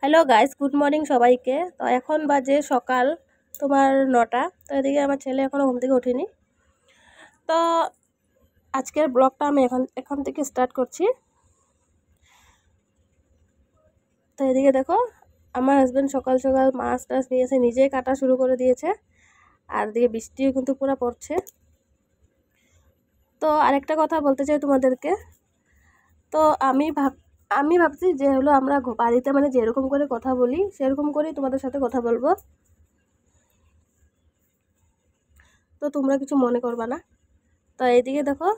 Hello guys, good morning সবাইকে। তো এখন বাজে সকাল তোমার 9টা। তো এদিকে আমার ছেলে এখনও ঘুম থেকে ওঠেনি। তো আজকের ব্লগটা আমি এখন থেকে স্টার্ট করছি। তো এদিকে দেখো, আমার হাজব্যান্ড সকাল সকাল মাছ টাছ নিয়ে এসে নিজেই কাটা শুরু করে দিয়েছে। আর এদিকে বৃষ্টিও কিন্তু পুরো পড়ছে। তো আরেকটা কথা বলতে চাই তোমাদেরকে। তো আমি ভাবছি যে হলো আমরা বাড়িতে মানে যেরকম করে কথা বলি সেরকম করেই তোমাদের সাথে কথা বলবো। তো তোমরা কিছু মনে করবা না। তো এইদিকে দেখো,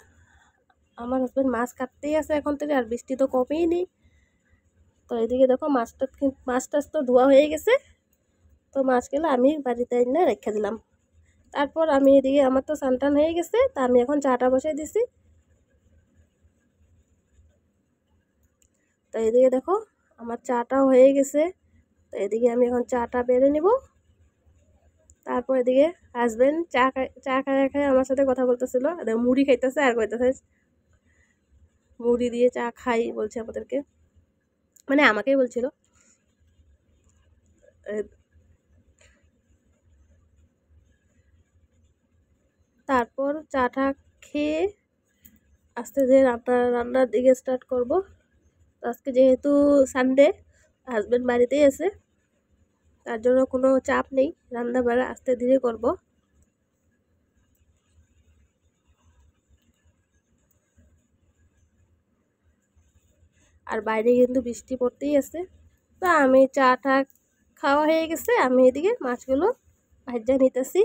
আমার হাজব্যান্ড মাছ কাটতেই আছে এখন থেকে, আর বৃষ্টি তো কমেই নেই। তো এদিকে দেখো মাছ টাছ তো ধোয়া হয়ে গেছে। তো মাছগুলো আমি বাড়িতে এনে রেখে দিলাম। তারপর আমি এদিকে আমার তো স্নান টান হয়ে গেছে, তা আমি এখন চাটা বসাই দিছি। তো এদিকে দেখো, আমার চাটাও হয়ে গেছে। তো এদিকে আমি এখন চাটা বেড়ে নিব। তারপর এদিকে হাজব্যান্ড চা খায় খায় আমার সাথে কথা বলতেছিল, মুড়ি খাইতেছে আর কইতেছে মুড়ি দিয়ে চা খাই বলছে আমাদেরকে, মানে আমাকেই বলছিল। তারপর চাটা খেয়ে আস্তে ধীরে রান্নার দিকে স্টার্ট করব। আজকে যেহেতু সানডে, হাজব্যান্ড বাড়িতেই আছে, তার জন্য কোনো চাপ নেই, রান্না বাড়া আস্তে ধীরে করব। আর বাইরে কিন্তু বৃষ্টি পড়তেই আছে। তো আমি চাটা খাওয়া হয়ে গেছে, আমি এদিকে মাছগুলো ভাজা নিতেছি।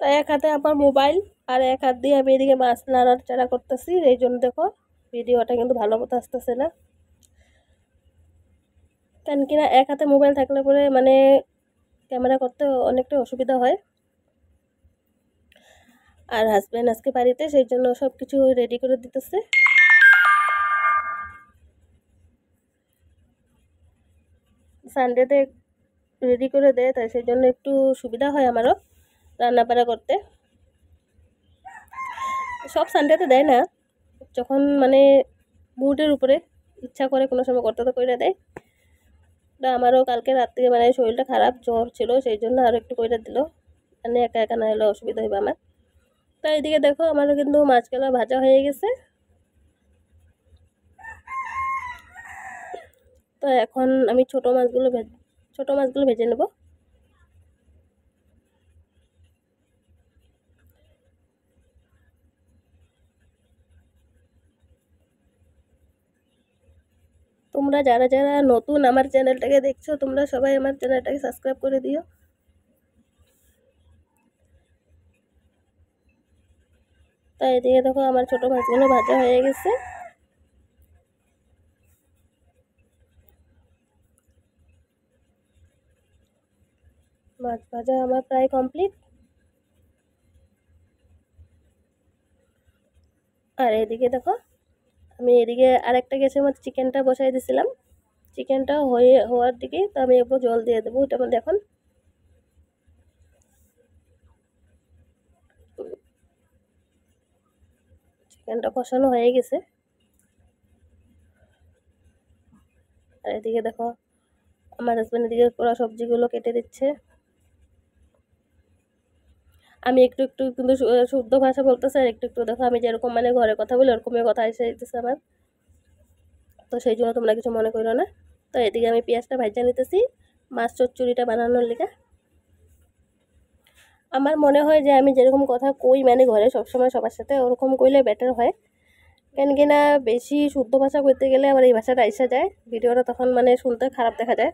তো এক হাতে আমার মোবাইল আর এক হাত দিয়ে আমি এদিকে মাছ নাড়াচাড়া করতেছি। এই জন্য দেখো ভিডিওটা কিন্তু ভালো মতো আসতেছে না, কেন কিনা এক হাতে মোবাইল থাকলে পরে মানে ক্যামেরা করতে অনেকটা অসুবিধা হয়। আর হাজব্যান্ড আজকে বাড়িতে, সেই জন্য সব কিছু রেডি করে দিতেছে। সানডেতে রেডি করে দেয়, তাই সেই জন্য একটু সুবিধা হয় আমারও রান্নাবাড়া করতে। সব সানডেতে দেয় না, যখন মানে মুডের উপরে ইচ্ছা করে কোনো সময় করতে তো করে দেয়। আমারও কালকে রাত থেকে মানে শরীরটা খারাপ, জ্বর ছিল, সেই জন্য আরও একটু করে দিল, মানে একা একা না হলে অসুবিধা হইবে আমার। তো এইদিকে দেখো আমারও কিন্তু মাছগুলো ভাজা হয়ে গেছে। তো এখন আমি ছোট মাছগুলো ভেজে নেব। তোমরা যারা যারা নতুন আমার চ্যানেলটাকে দেখছো, তোমরা সবাই আমার চ্যানেলটাকে সাবস্ক্রাইব করে দিও। তো এদিকে দেখো আমার ছোট মাছগুলো ভাজা হয়ে গেছে। মাছ ভাজা আমার প্রায় কমপ্লিট। আর এদিকে দেখো, আমি এদিকে আরেকটা গ্যাসের মধ্যে চিকেনটা বসাই দিয়েছিলাম। চিকেনটা হওয়ার দিকে তো আমি একটু জল দিয়ে দেবো। এটা মধ্যে এখন চিকেনটা কষানো হয়ে গেছে। আর এদিকে দেখো আমার হাজব্যান্ড এদিকে পুরো সবজিগুলো কেটে দিচ্ছে। আমি একটু একটু কিন্তু শুদ্ধ ভাষা বলতেছে, আর একটু একটু দেখো আমি যেরকম মানে ঘরে কথা বলি ওরকমই কথা এসে যেতেছে আমার। তো সেই জন্য তোমরা কিছু মনে করো না। তো এদিকে আমি পেঁয়াজটা ভাজা নিতেছি মাছ চচ্চড়িটা বানানোর লেগে। আমার মনে হয় যে আমি যেরকম কথা কই মানে ঘরে সবসময় সবার সাথে, ওরকম কইলে বেটার হয়। কেন কিনা বেশি শুদ্ধ ভাষা কইতে গেলে আবার এই ভাষাটা এসে যায়, ভিডিওটা তখন মানে শুনতে খারাপ দেখা যায়।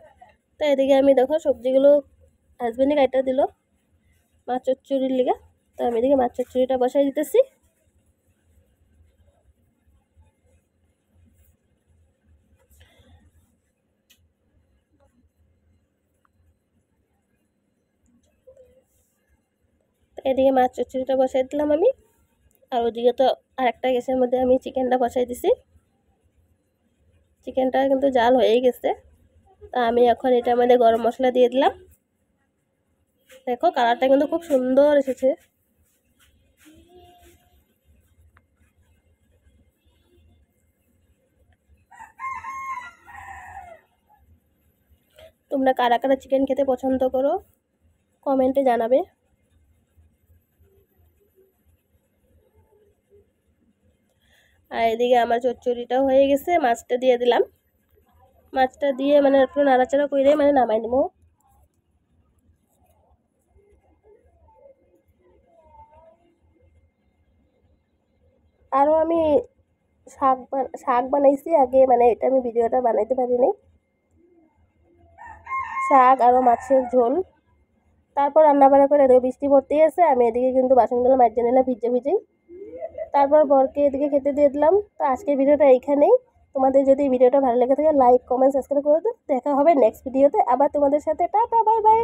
তো এদিকে আমি দেখো সবজিগুলো হাজবেন্ডে কাইটা দিল মাছ চচ্চড়ির লেগে। তো আমি এদিকে মাছ চচ্চড়িটা বসাই দিতেছি। এদিকে মাছ চচ্চড়িটা বসাই দিলাম আমি। আর ওদিকে তো আরেকটা গ্যাসের মধ্যে আমি চিকেনটা বসাই দিছি। চিকেনটা কিন্তু জাল হয়েই গেছে। তা আমি এখন এটার মধ্যে গরম মশলা দিয়ে দিলাম। দেখো কালারটা কিন্তু খুব সুন্দর এসেছে। তোমরা কারা কারা চিকেন খেতে পছন্দ করো কমেন্টে জানাবে। আর এদিকে আমার চচ্চড়িটাও হয়ে গেছে, মাছটা দিয়ে দিলাম। মাছটা দিয়ে মানে একটু নাড়াচাড়া করে মানে নামাই নেবো। আরও আমি শাক বানাইছি আগে, মানে এটা আমি ভিডিওটা বানাইতে পারিনি। শাক আরও মাছের ঝোল, তারপর রান্নাবান্না করে এদিকে বৃষ্টি ভর্তি আছে, আমি এদিকে কিন্তু বাসনগুলো মাজিয়ে নিলাম ভিজে ভিজেই। তারপর বরকে এদিকে খেতে দিয়ে দিলাম। তো আজকের ভিডিওটা এইখানেই। তোমাদের যদি ভিডিওটা ভালো লেগে থাকে লাইক কমেন্ট সাবস্ক্রাইব করে দাও। দেখা হবে নেক্সট ভিডিওতে আবার তোমাদের সাথে। Tata bye bye.